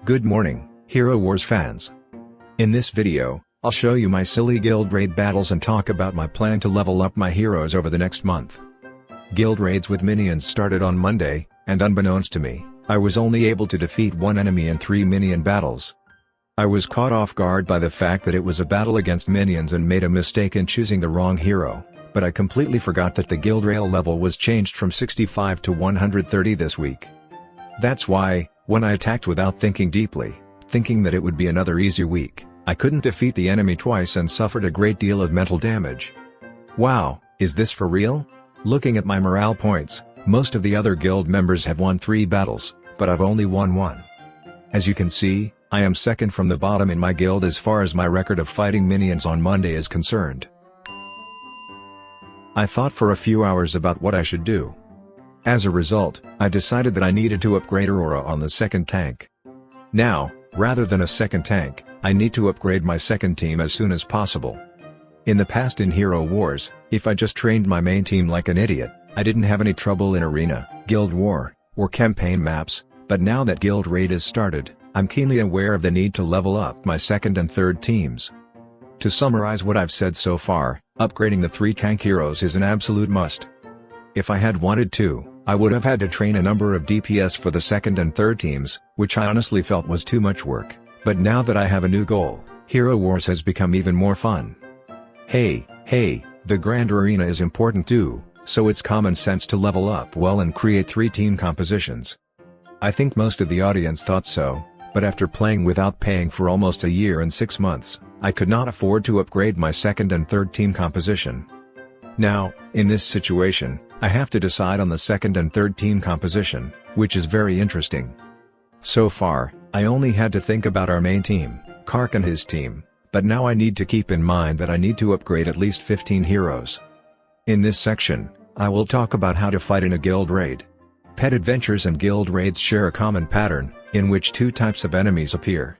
Good morning, Hero Wars fans. In this video, I'll show you my silly guild raid battles and talk about my plan to level up my heroes over the next month. Guild raids with minions started on Monday, and unbeknownst to me, I was only able to defeat one enemy in 3 minion battles. I was caught off guard by the fact that it was a battle against minions and made a mistake in choosing the wrong hero, but I completely forgot that the guild rail level was changed from 65 to 130 this week. That's why, when I attacked without thinking deeply, thinking that it would be another easy week, I couldn't defeat the enemy twice and suffered a great deal of mental damage. Wow, is this for real? Looking at my morale points, most of the other guild members have won 3 battles, but I've only won 1. As you can see, I am second from the bottom in my guild as far as my record of fighting minions on Monday is concerned. I thought for a few hours about what I should do. As a result, I decided that I needed to upgrade Aurora on the second tank. Now, rather than a second tank, I need to upgrade my second team as soon as possible. In the past in Hero Wars, if I just trained my main team like an idiot, I didn't have any trouble in Arena, Guild War, or campaign maps, but now that Guild Raid is started, I'm keenly aware of the need to level up my second and third teams. To summarize what I've said so far, upgrading the 3 tank heroes is an absolute must. If I had wanted to, I would have had to train a number of DPS for the second and third teams, which I honestly felt was too much work, but now that I have a new goal, Hero Wars has become even more fun. Hey, the Grand Arena is important too, so it's common sense to level up well and create 3 team compositions. I think most of the audience thought so, but after playing without paying for almost a year and 6 months, I could not afford to upgrade my second and third team composition. Now, in this situation, I have to decide on the second and third team composition, which is very interesting. So far, I only had to think about our main team, Kark and his team, but now I need to keep in mind that I need to upgrade at least 15 heroes. In this section, I will talk about how to fight in a guild raid. Pet adventures and guild raids share a common pattern, in which 2 types of enemies appear.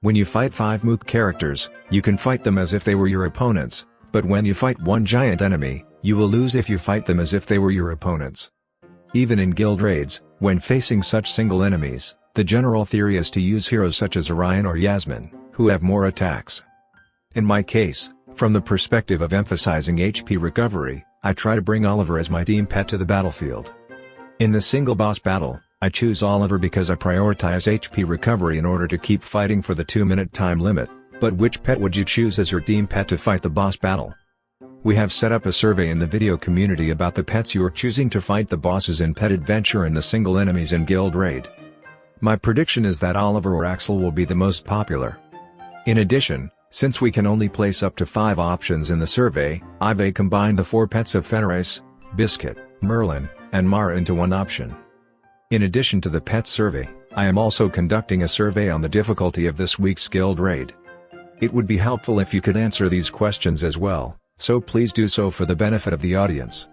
When you fight 5 mook characters, you can fight them as if they were your opponents, but when you fight one giant enemy, you will lose if you fight them as if they were your opponents. Even in guild raids, when facing such single enemies, the general theory is to use heroes such as Orion or Yasmin, who have more attacks. In my case, from the perspective of emphasizing HP recovery, I try to bring Oliver as my team pet to the battlefield. In the single boss battle, I choose Oliver because I prioritize HP recovery in order to keep fighting for the 2-minute time limit, but which pet would you choose as your team pet to fight the boss battle? We have set up a survey in the video community about the pets you are choosing to fight the bosses in Pet Adventure and the single enemies in Guild Raid. My prediction is that Oliver or Axel will be the most popular. In addition, since we can only place up to 5 options in the survey, I've combined the 4 pets of Fenris, Biscuit, Merlin, and Mara into one option. In addition to the pet survey, I am also conducting a survey on the difficulty of this week's Guild Raid. It would be helpful if you could answer these questions as well, so please do so for the benefit of the audience.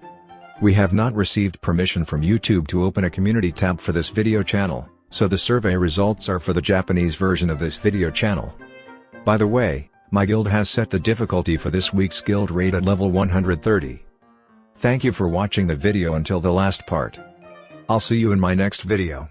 We have not received permission from YouTube to open a community tab for this video channel, so the survey results are for the Japanese version of this video channel. By the way, my guild has set the difficulty for this week's Guild Raid at level 130. Thank you for watching the video until the last part. I'll see you in my next video.